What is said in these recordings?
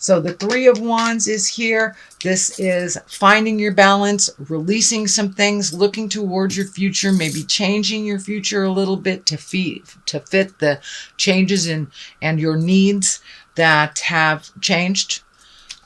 So the Three of Wands is here. This is finding your balance, releasing some things, looking towards your future, maybe changing your future a little bit to fit the changes and your needs that have changed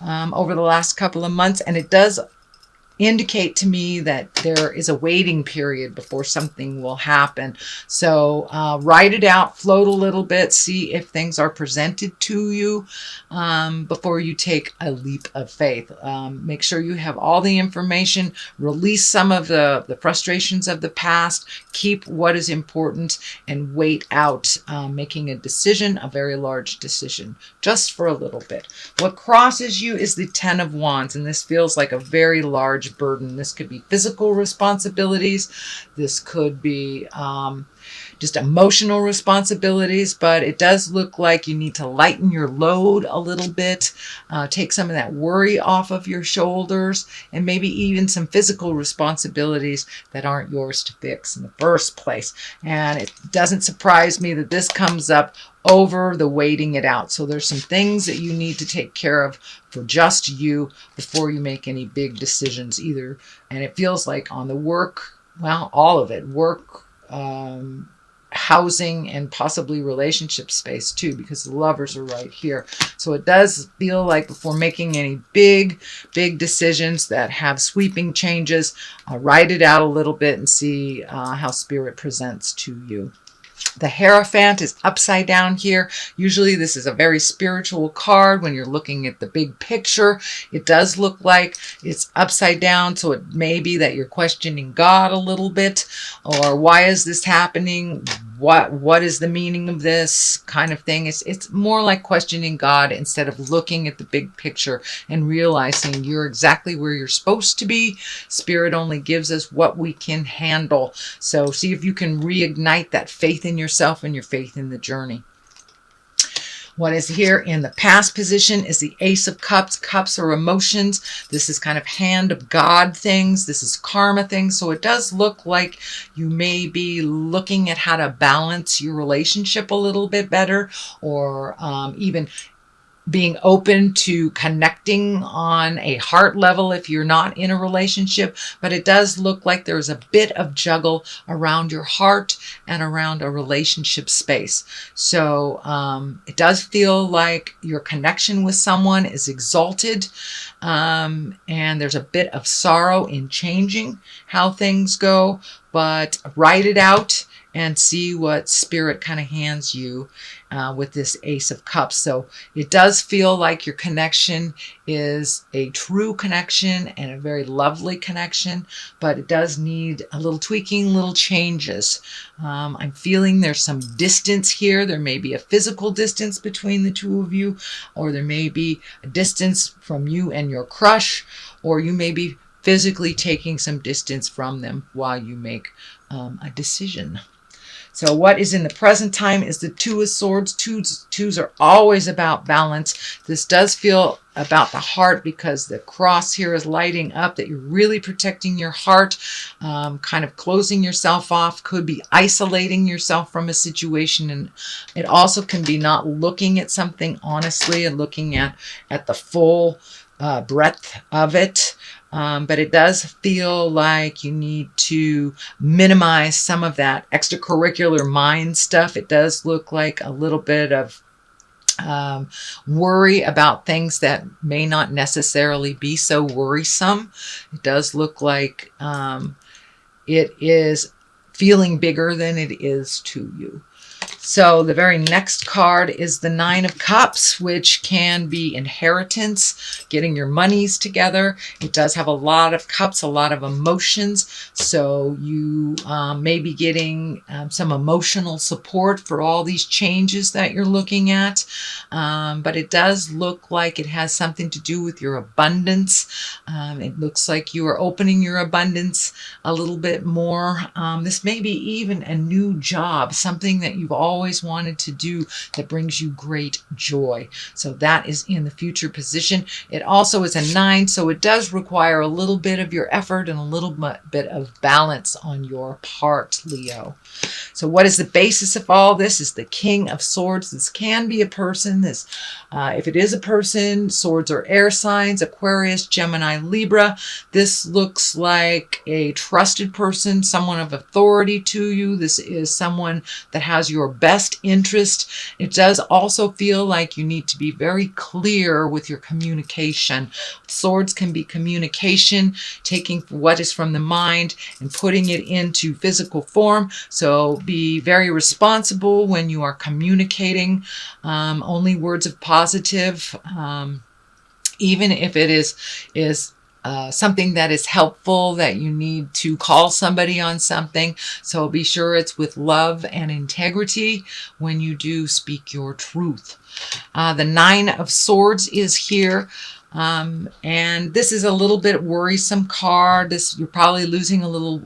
over the last couple of months. And it does indicate to me that there is a waiting period before something will happen. So write it out, float a little bit, see if things are presented to you before you take a leap of faith. Make sure you have all the information, release some of the frustrations of the past, keep what is important, and wait out making a decision, a very large decision, just for a little bit. What crosses you is the Ten of Wands, and this feels like a very large burden. This could be physical responsibilities. This could be just emotional responsibilities, but it does look like you need to lighten your load a little bit, take some of that worry off of your shoulders, and maybe even some physical responsibilities that aren't yours to fix in the first place. And it doesn't surprise me that this comes up over the waiting it out. So there's some things that you need to take care of for just you before you make any big decisions either. And it feels like on the work, well, all of it, work, housing, and possibly relationship space too, because the Lovers are right here. So it does feel like before making any big decisions that have sweeping changes, write it out a little bit and see how Spirit presents to you. The Hierophant is upside down here. Usually this is a very spiritual card when you're looking at the big picture. It does look like it's upside down, so it may be that you're questioning God a little bit, or why is this happening? What is the meaning of this kind of thing? It's more like questioning God instead of looking at the big picture and realizing you're exactly where you're supposed to be. Spirit only gives us what we can handle. So see if you can reignite that faith in yourself and your faith in the journey. What is here in the past position is the Ace of Cups. Cups are emotions. This is kind of hand of God things. This is karma things. So it does look like you may be looking at how to balance your relationship a little bit better, or even being open to connecting on a heart level if you're not in a relationship. But it does look like there's a bit of juggle around your heart and around a relationship space. So it does feel like your connection with someone is exalted, and there's a bit of sorrow in changing how things go. But write it out and see what Spirit kind of hands you with this Ace of Cups. So it does feel like your connection is a true connection and a very lovely connection, but it does need a little tweaking, little changes. I'm feeling there's some distance here. There may be a physical distance between the two of you, or there may be a distance from you and your crush, or you may be physically taking some distance from them while you make a decision. So what is in the present time is the Two of Swords. Twos are always about balance. This does feel about the heart because the cross here is lighting up that you're really protecting your heart, kind of closing yourself off, could be isolating yourself from a situation. And it also can be not looking at something honestly and looking at the full breadth of it. But it does feel like you need to minimize some of that extracurricular mind stuff. It does look like a little bit of worry about things that may not necessarily be so worrisome. It does look like it is feeling bigger than it is to you. So the very next card is the Nine of Cups, which can be inheritance, getting your monies together. It does have a lot of cups, a lot of emotions. So you may be getting some emotional support for all these changes that you're looking at. But it does look like it has something to do with your abundance. It looks like you are opening your abundance a little bit more. This may be even a new job, something that you've always always wanted to do that brings you great joy. So that is in the future position. It also is a 9, so it does require a little bit of your effort and a little bit of balance on your part, Leo. So what is the basis of all this? Is the King of Swords. This can be a person. If it is a person, swords are air signs, Aquarius, Gemini, Libra. This looks like a trusted person, someone of authority to you. This is someone that has your best interest. It does also feel like you need to be very clear with your communication. Swords can be communication, taking what is from the mind and putting it into physical form. So be very responsible when you are communicating. Only words of positive, even if it is something that is helpful, that you need to call somebody on something. So be sure it's with love and integrity when you do speak your truth. The 9 of Swords is here. And this is a little bit worrisome card. You're probably losing a little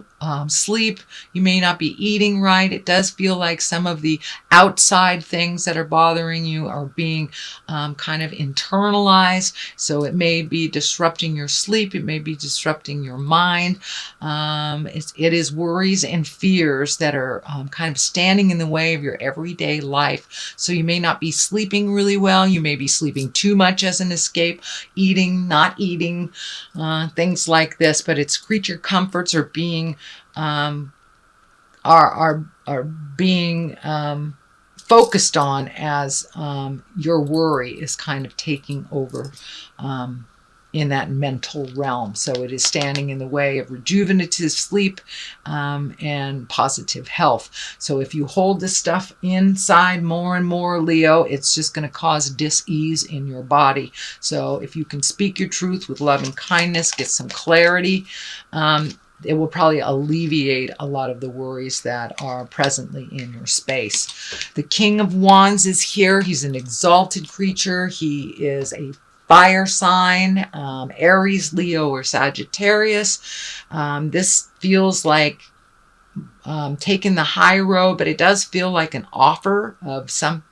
sleep. You may not be eating right. It does feel like some of the outside things that are bothering you are being kind of internalized. So it may be disrupting your sleep. It may be disrupting your mind. It is worries and fears that are kind of standing in the way of your everyday life. So you may not be sleeping really well. You may be sleeping too much as an escape, eating, not eating, things like this. But it's creature comforts are being being focused on as your worry is kind of taking over in that mental realm. So it is standing in the way of rejuvenative sleep and positive health. So if you hold this stuff inside more and more, Leo, it's just going to cause dis-ease in your body. So if you can speak your truth with love and kindness, get some clarity, it will probably alleviate a lot of the worries that are presently in your space. The King of Wands is here. He's an exalted creature. He is a fire sign, Aries, Leo, or Sagittarius. This feels like taking the high road, but it does feel like an offer of some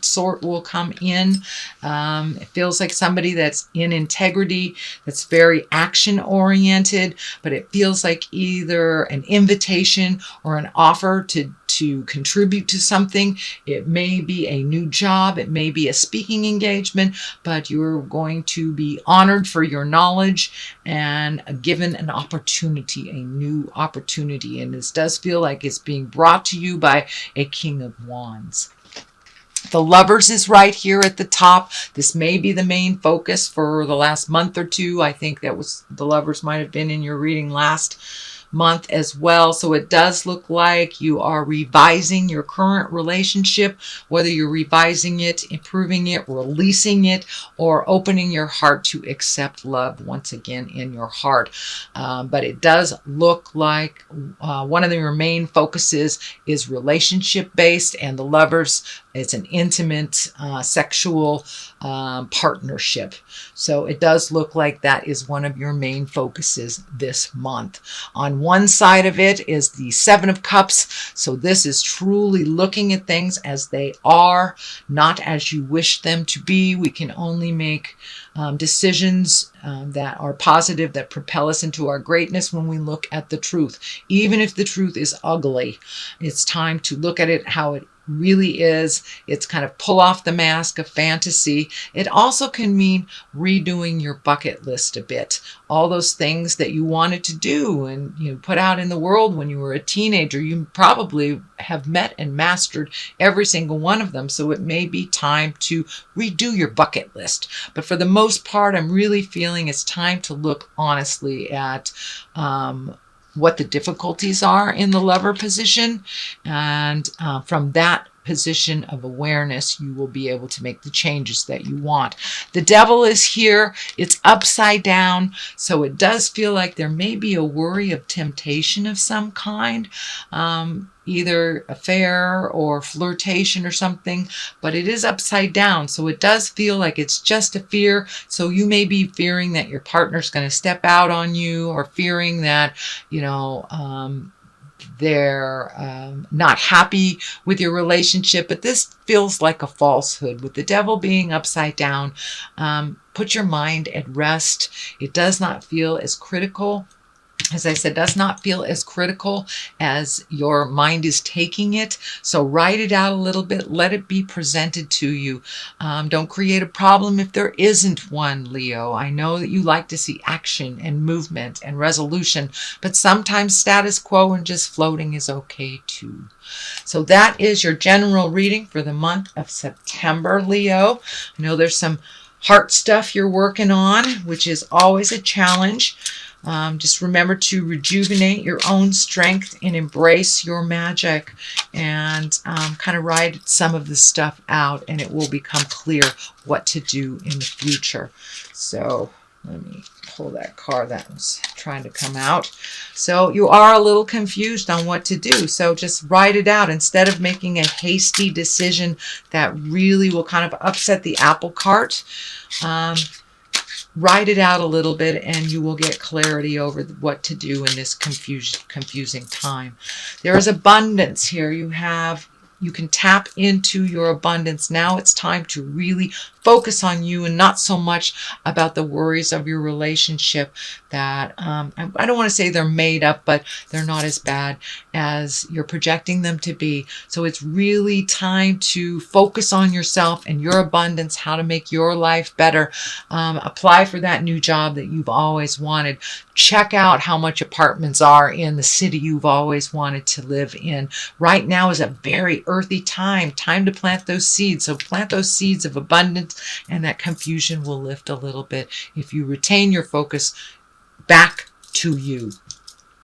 sort will come in. It feels like somebody that's in integrity, that's very action oriented, but it feels like either an invitation or an offer to contribute to something. It may be a new job, it may be a speaking engagement, but you're going to be honored for your knowledge and given an opportunity, a new opportunity. And this does feel like it's being brought to you by a King of Wands. The Lovers is right here at the top. This may be the main focus for the last month or two. I think that was the Lovers might have been in your reading last month as well. So it does look like you are revising your current relationship, whether you're revising it, improving it, releasing it, or opening your heart to accept love once again in your heart. But it does look like one of your main focuses is relationship based, and the Lovers, it's an intimate sexual partnership. So it does look like that is one of your main focuses this month. On one side of it is the 7 of Cups. So this is truly looking at things as they are, not as you wish them to be. We can only make decisions that are positive, that propel us into our greatness when we look at the truth. Even if the truth is ugly, it's time to look at it how it really is. It's kind of pull off the mask of fantasy. It also can mean redoing your bucket list a bit. All those things that you wanted to do and you put out in the world when you were a teenager, you probably have met and mastered every single one of them. So it may be time to redo your bucket list. But for the most part, I'm really feeling it's time to look honestly at what the difficulties are in the Lover position. And from that position of awareness, you will be able to make the changes that you want. The Devil is here. It's upside down. So it does feel like there may be a worry of temptation of some kind. Either affair or flirtation or something, but it is upside down. So it does feel like it's just a fear. So you may be fearing that your partner's going to step out on you, or fearing that, They're not happy with your relationship, but this feels like a falsehood. With the devil being upside down, put your mind at rest. It does not feel as critical. As I said, does not feel as critical as your mind is taking it. So write it out a little bit. Let it be presented to you. Don't create a problem if there isn't one, Leo. I know that you like to see action and movement and resolution, but sometimes status quo and just floating is okay too. So that is your general reading for the month of September, Leo. I know there's some heart stuff you're working on, which is always a challenge. Just remember to rejuvenate your own strength and embrace your magic, and kind of write some of this stuff out, and it will become clear what to do in the future. So let me pull that card that was trying to come out. So you are a little confused on what to do. So just write it out instead of making a hasty decision that really will kind of upset the apple cart. Write it out a little bit and you will get clarity over what to do in this confusing time. There is abundance here. You can tap into your abundance. Now it's time to really focus on you and not so much about the worries of your relationship that, I don't want to say they're made up, but they're not as bad as you're projecting them to be. So it's really time to focus on yourself and your abundance, how to make your life better. Apply for that new job that you've always wanted. Check out how much apartments are in the city you've always wanted to live in. Right now is a very earthy time to plant those seeds. So plant those seeds of abundance, and that confusion will lift a little bit if you retain your focus back to you.